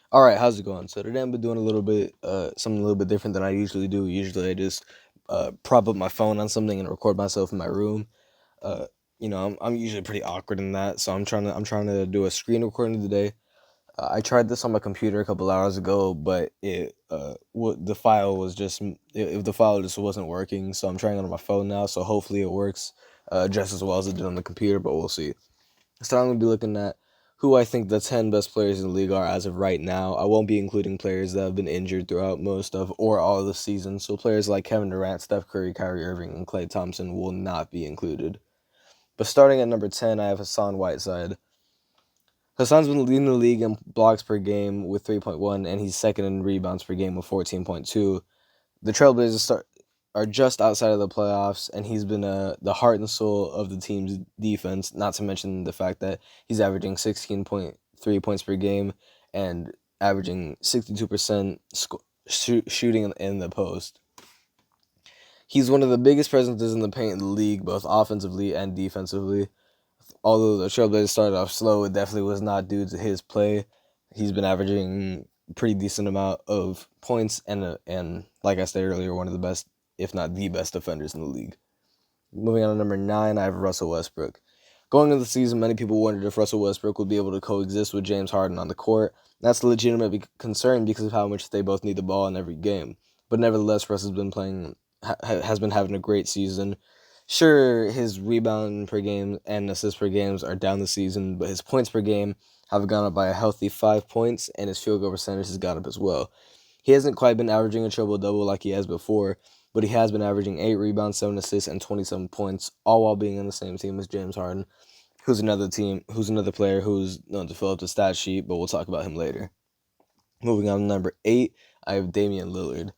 All right, how's it going? So today I've been doing something a little bit different than I usually do. Usually I just prop up my phone on something and record myself in my room. Uh, I'm usually pretty awkward in that, so I'm trying to do a screen recording today. I tried this on my computer a couple hours ago, but the file was the file just wasn't working. So I'm trying it on my phone now. So hopefully it works just as well as it did on the computer, but we'll see. So I'm gonna be looking at who I think the 10 best players in the league are as of right now. I won't be including players that have been injured throughout most of or all of the season. So players like Kevin Durant, Steph Curry, Kyrie Irving, and Klay Thompson will not be included. But starting at number 10, I have Hassan Whiteside. Hassan's been leading the league in blocks per game with 3.1, and he's second in rebounds per game with 14.2. The are just outside of the playoffs, and he's been the heart and soul of the team's defense. Not to mention the fact that he's averaging 16.3 points per game and averaging 62% shooting in the post. He's one of the biggest presences in the paint in the league, both offensively and defensively. Although the Trailblazers started off slow, it definitely was not due to his play. He's been averaging pretty decent amount of points and like I said earlier, one of the best, if not the best, defenders in the league. Moving on to number 9, I have Russell Westbrook. Going into the season, many people wondered if Russell Westbrook would be able to coexist with James Harden on the court. That's a legitimate concern because of how much they both need the ball in every game. But nevertheless, Russ has been having a great season. Sure, his rebound per game and assist per games are down this season, but his points per game have gone up by a healthy 5 points, and his field goal percentage has gone up as well. He hasn't quite been averaging a triple double like he has before, but he has been averaging 8 rebounds, 7 assists, and 27 points, all while being on the same team as James Harden, who's another player who's known to fill up the stat sheet, but we'll talk about him later. Moving on to number 8, I have Damian Lillard.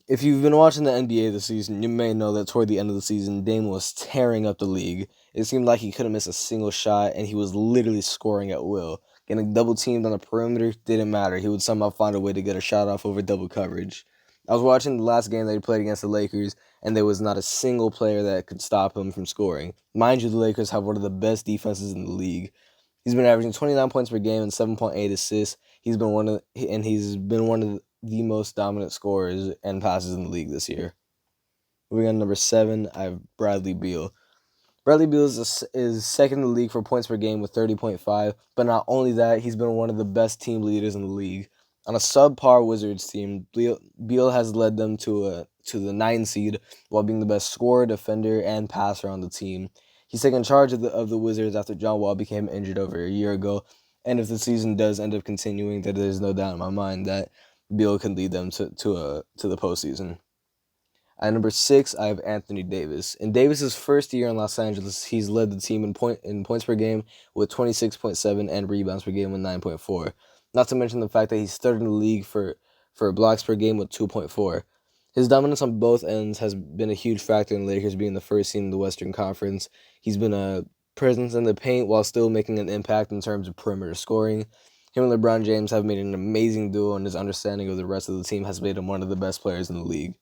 If you've been watching the NBA this season, you may know that toward the end of the season, Dame was tearing up the league. It seemed like he couldn't miss a single shot, and he was literally scoring at will. Getting double teamed on the perimeter didn't matter. He would somehow find a way to get a shot off over double coverage. I was watching the last game they played against the Lakers, and there was not a single player that could stop him from scoring. Mind you, the Lakers have one of the best defenses in the league. He's been averaging 29 points per game and 7.8 assists. He's been one of the most dominant scorers and passes in the league this year. Moving on to number 7, I have Bradley Beal. Bradley Beal is second in the league for points per game with 30.5, but not only that, he's been one of the best team leaders in the league. On a subpar Wizards team, Beal has led them to the 9 seed while being the best scorer, defender, and passer on the team. He's taken charge of the Wizards after John Wall became injured over a year ago, and if the season does end up continuing, then there's no doubt in my mind that Beal can lead them to the postseason. At number 6, I have Anthony Davis. In Davis's first year in Los Angeles, he's led the team in points per game with 26.7 and rebounds per game with 9.4. Not to mention the fact that he's third in the league for blocks per game with 2.4. His dominance on both ends has been a huge factor in the Lakers being the first team in the Western Conference. He's been a presence in the paint while still making an impact in terms of perimeter scoring. Him and LeBron James have made an amazing duo, and his understanding of the rest of the team has made him one of the best players in the league.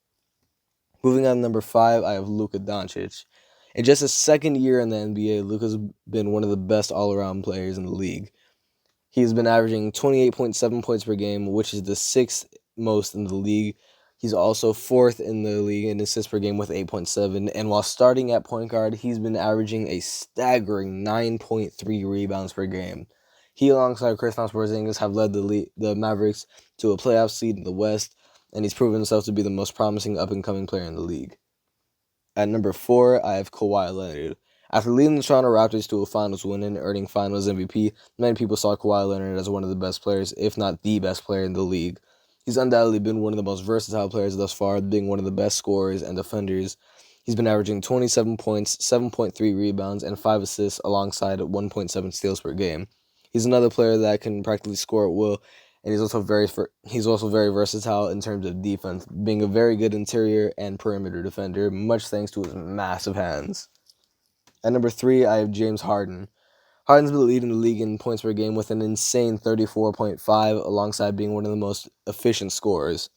Moving on to number 5, I have Luka Doncic. In just his second year in the NBA, Luka's been one of the best all-around players in the league. He's been averaging 28.7 points per game, which is the 6th most in the league. He's also 4th in the league in assists per game with 8.7, and while starting at point guard, he's been averaging a staggering 9.3 rebounds per game. He, alongside Kristaps Porzingis, have led the Mavericks to a playoff seed in the West, and he's proven himself to be the most promising up-and-coming player in the league. At number 4, I have Kawhi Leonard. After leading the Toronto Raptors to a finals win and earning finals MVP, many people saw Kawhi Leonard as one of the best players, if not the best player in the league. He's undoubtedly been one of the most versatile players thus far, being one of the best scorers and defenders. He's been averaging 27 points, 7.3 rebounds, and 5 assists alongside 1.7 steals per game. He's another player that can practically score at will, and he's also very versatile in terms of defense, being a very good interior and perimeter defender, much thanks to his massive hands. At number 3, I have James Harden. Harden's been leading the league in points per game with an insane 34.5, alongside being one of the most efficient scorers.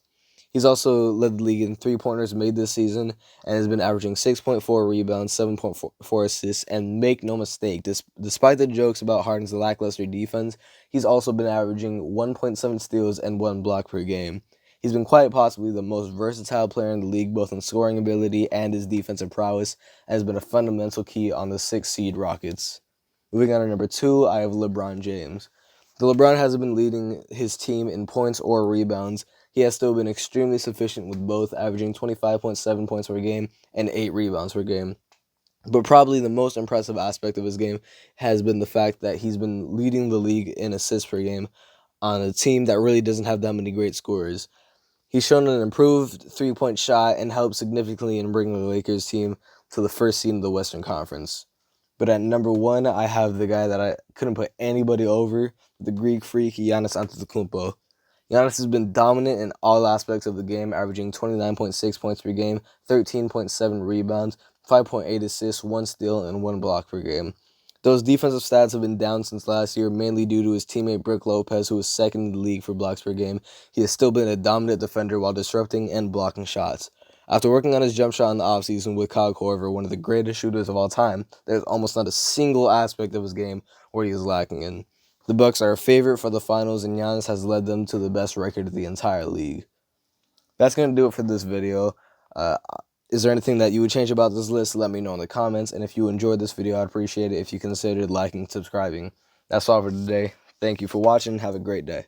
He's also led the league in three-pointers made this season and has been averaging 6.4 rebounds, 7.4 assists, and make no mistake, despite the jokes about Harden's lackluster defense, he's also been averaging 1.7 steals and 1 block per game. He's been quite possibly the most versatile player in the league, both in scoring ability and his defensive prowess, and has been a fundamental key on the 6th seed Rockets. Moving on to number 2, I have LeBron James. Though LeBron hasn't been leading his team in points or rebounds, he has still been extremely sufficient with both, averaging 25.7 points per game and 8 rebounds per game. But probably the most impressive aspect of his game has been the fact that he's been leading the league in assists per game on a team that really doesn't have that many great scorers. He's shown an improved three-point shot and helped significantly in bringing the Lakers team to the first seed in the Western Conference. But at number 1, I have the guy that I couldn't put anybody over, the Greek freak, Giannis Antetokounmpo. Giannis has been dominant in all aspects of the game, averaging 29.6 points per game, 13.7 rebounds, 5.8 assists, 1 steal, and 1 block per game. Those defensive stats have been down since last year, mainly due to his teammate Brook Lopez, who is second in the league for blocks per game. He has still been a dominant defender while disrupting and blocking shots. After working on his jump shot in the offseason with Kyle Korver, one of the greatest shooters of all time, there's almost not a single aspect of his game where he is lacking in. The Bucks are a favorite for the finals, and Giannis has led them to the best record of the entire league. That's going to do it for this video. Is there anything that you would change about this list? Let me know in the comments. And if you enjoyed this video, I'd appreciate it if you considered liking and subscribing. That's all for today. Thank you for watching. Have a great day.